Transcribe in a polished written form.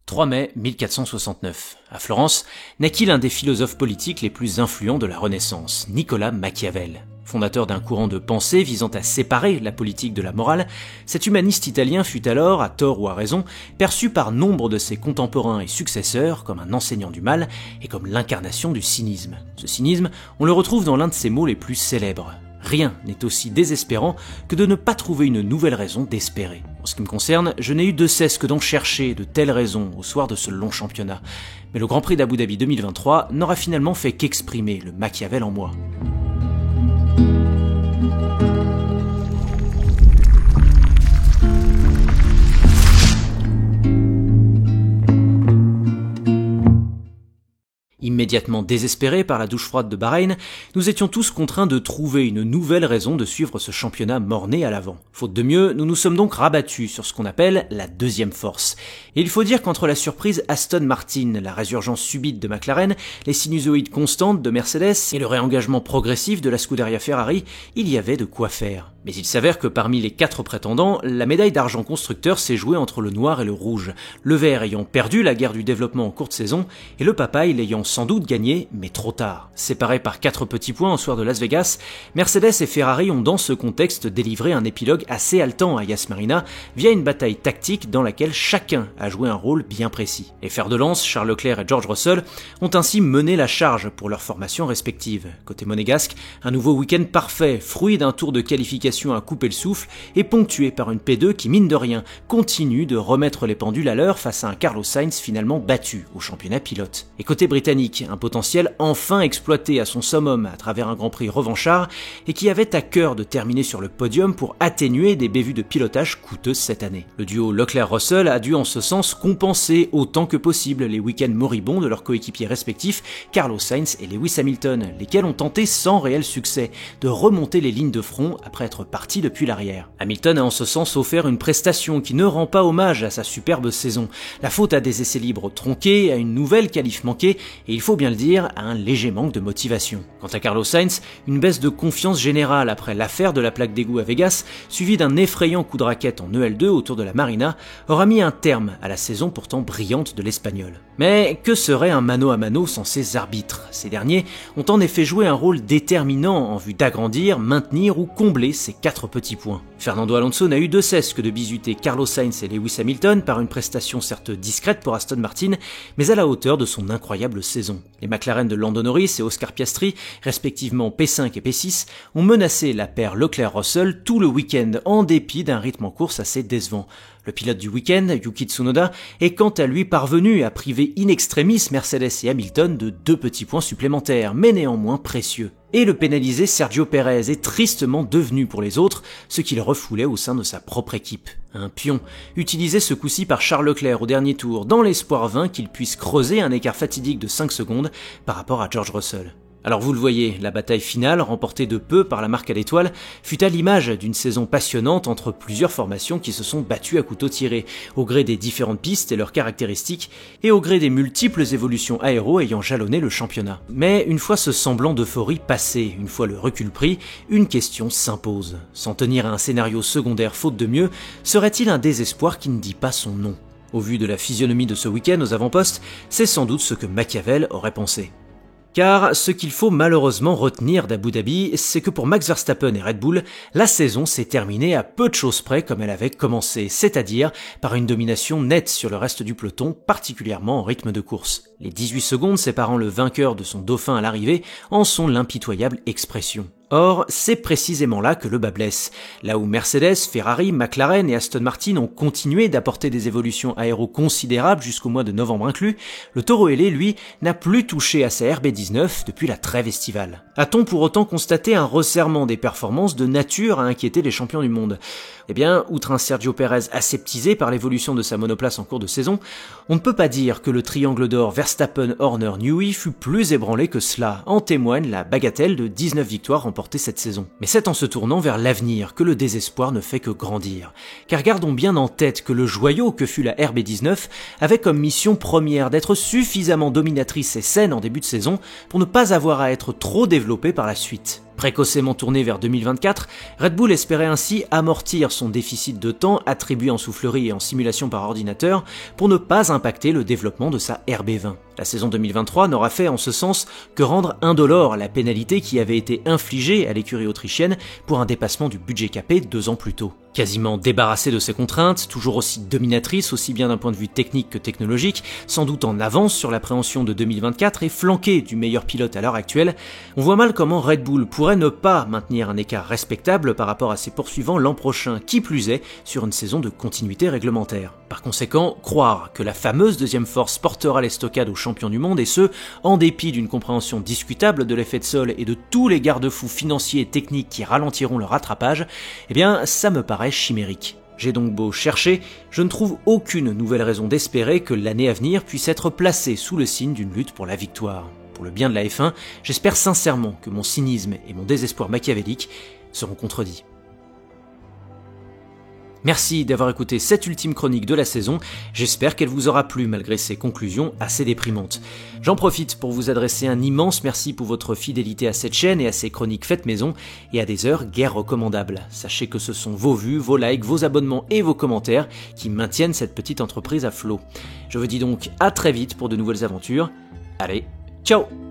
3 mai 1469. À Florence, naquit l'un des philosophes politiques les plus influents de la Renaissance, Nicolas Machiavel. Fondateur d'un courant de pensée visant à séparer la politique de la morale, cet humaniste italien fut alors, à tort ou à raison, perçu par nombre de ses contemporains et successeurs comme un enseignant du mal et comme l'incarnation du cynisme. Ce cynisme, on le retrouve dans l'un de ses mots les plus célèbres. Rien n'est aussi désespérant que de ne pas trouver une nouvelle raison d'espérer. En ce qui me concerne, je n'ai eu de cesse que d'en chercher de telles raisons au soir de ce long championnat. Mais le Grand Prix d'Abu Dhabi 2023 n'aura finalement fait qu'exprimer le Machiavel en moi. Immédiatement désespérés par la douche froide de Bahreïn, nous étions tous contraints de trouver une nouvelle raison de suivre ce championnat mort-né à l'avant. Faute de mieux, nous nous sommes donc rabattus sur ce qu'on appelle la deuxième force. Et il faut dire qu'entre la surprise Aston Martin, la résurgence subite de McLaren, les sinusoïdes constantes de Mercedes et le réengagement progressif de la Scuderia Ferrari, il y avait de quoi faire. Mais il s'avère que parmi les 4 prétendants, la médaille d'argent constructeur s'est jouée entre le noir et le rouge, le vert ayant perdu la guerre du développement en courte saison, et le papaye l'ayant sans doute gagné, mais trop tard. Séparés par 4 petits points au soir de Las Vegas, Mercedes et Ferrari ont dans ce contexte délivré un épilogue assez haletant à Yas Marina via une bataille tactique dans laquelle chacun a joué un rôle bien précis. Les fers de lance, Charles Leclerc et George Russell, ont ainsi mené la charge pour leurs formations respectives. Côté monégasque, un nouveau week-end parfait, fruit d'un tour de qualification à couper le souffle et ponctué par une P2 qui, mine de rien, continue de remettre les pendules à l'heure face à un Carlos Sainz finalement battu au championnat pilote. Et côté britannique, un potentiel enfin exploité à son summum à travers un Grand Prix revanchard et qui avait à cœur de terminer sur le podium pour atténuer des bévues de pilotage coûteuses cette année. Le duo Leclerc-Russell a dû en ce sens compenser autant que possible les week-ends moribonds de leurs coéquipiers respectifs Carlos Sainz et Lewis Hamilton, lesquels ont tenté sans réel succès de remonter les lignes de front après être parti depuis l'arrière. Hamilton a en ce sens offert une prestation qui ne rend pas hommage à sa superbe saison. La faute à des essais libres tronqués, à une nouvelle qualif manquée et il faut bien le dire, à un léger manque de motivation. Quant à Carlos Sainz, une baisse de confiance générale après l'affaire de la plaque d'égout à Vegas, suivie d'un effrayant coup de raquette en EL2 autour de la Marina, aura mis un terme à la saison pourtant brillante de l'Espagnol. Mais que serait un mano à mano sans ces arbitres ? Ces derniers ont en effet joué un rôle déterminant en vue d'agrandir, maintenir ou combler ces 4 petits points. Fernando Alonso n'a eu de cesse que de bisuter Carlos Sainz et Lewis Hamilton par une prestation certes discrète pour Aston Martin, mais à la hauteur de son incroyable saison. Les McLaren de Lando Norris et Oscar Piastri, respectivement P5 et P6, ont menacé la paire Leclerc-Russell tout le week-end en dépit d'un rythme en course assez décevant. Le pilote du week-end, Yuki Tsunoda, est quant à lui parvenu à priver in extremis Mercedes et Hamilton de 2 petits points supplémentaires, mais néanmoins précieux. Et le pénalisé Sergio Pérez est tristement devenu pour les autres ce qu'il refoulait au sein de sa propre équipe. Un pion, utilisé ce coup-ci par Charles Leclerc au dernier tour, dans l'espoir vain qu'il puisse creuser un écart fatidique de 5 secondes par rapport à George Russell. Alors vous le voyez, la bataille finale, remportée de peu par la marque à l'étoile, fut à l'image d'une saison passionnante entre plusieurs formations qui se sont battues à couteau tiré, au gré des différentes pistes et leurs caractéristiques, et au gré des multiples évolutions aéro ayant jalonné le championnat. Mais une fois ce semblant d'euphorie passé, une fois le recul pris, une question s'impose. S'en tenir à un scénario secondaire faute de mieux, serait-il un désespoir qui ne dit pas son nom ? Au vu de la physionomie de ce week-end aux avant-postes, c'est sans doute ce que Machiavel aurait pensé. Car ce qu'il faut malheureusement retenir d'Abu Dhabi, c'est que pour Max Verstappen et Red Bull, la saison s'est terminée à peu de choses près comme elle avait commencé, c'est-à-dire par une domination nette sur le reste du peloton, particulièrement en rythme de course. Les 18 secondes séparant le vainqueur de son dauphin à l'arrivée en sont l'impitoyable expression. Or, c'est précisément là que le bât blesse. Là où Mercedes, Ferrari, McLaren et Aston Martin ont continué d'apporter des évolutions aéro considérables jusqu'au mois de novembre inclus, le Toro ailé, lui, n'a plus touché à sa RB19 depuis la trêve estivale. A-t-on pour autant constaté un resserrement des performances de nature à inquiéter les champions du monde ? Eh bien, outre un Sergio Pérez aseptisé par l'évolution de sa monoplace en cours de saison, on ne peut pas dire que le triangle d'or Verstappen-Horner-Newey fut plus ébranlé que cela, en témoigne la bagatelle de 19 victoires remportées cette saison. Mais c'est en se tournant vers l'avenir que le désespoir ne fait que grandir. Car gardons bien en tête que le joyau que fut la RB19 avait comme mission première d'être suffisamment dominatrice et saine en début de saison pour ne pas avoir à être trop développée par la suite. Précocement tourné vers 2024, Red Bull espérait ainsi amortir son déficit de temps attribué en soufflerie et en simulation par ordinateur pour ne pas impacter le développement de sa RB20. La saison 2023 n'aura fait en ce sens que rendre indolore la pénalité qui avait été infligée à l'écurie autrichienne pour un dépassement du budget capé 2 ans plus tôt. Quasiment débarrassée de ses contraintes, toujours aussi dominatrice aussi bien d'un point de vue technique que technologique, sans doute en avance sur l'appréhension de 2024 et flanquée du meilleur pilote à l'heure actuelle, on voit mal comment Red Bull pourrait ne pas maintenir un écart respectable par rapport à ses poursuivants l'an prochain, qui plus est sur une saison de continuité réglementaire. Par conséquent, croire que la fameuse deuxième force portera les stockades aux champions du monde et ce, en dépit d'une compréhension discutable de l'effet de sol et de tous les garde-fous financiers et techniques qui ralentiront le rattrapage, eh bien ça me paraît chimérique. J'ai donc beau chercher, je ne trouve aucune nouvelle raison d'espérer que l'année à venir puisse être placée sous le signe d'une lutte pour la victoire. Pour le bien de la F1, j'espère sincèrement que mon cynisme et mon désespoir machiavélique seront contredits. Merci d'avoir écouté cette ultime chronique de la saison, j'espère qu'elle vous aura plu malgré ces conclusions assez déprimantes. J'en profite pour vous adresser un immense merci pour votre fidélité à cette chaîne et à ces chroniques faites maison et à des heures guère recommandables. Sachez que ce sont vos vues, vos likes, vos abonnements et vos commentaires qui maintiennent cette petite entreprise à flot. Je vous dis donc à très vite pour de nouvelles aventures. Allez, ciao!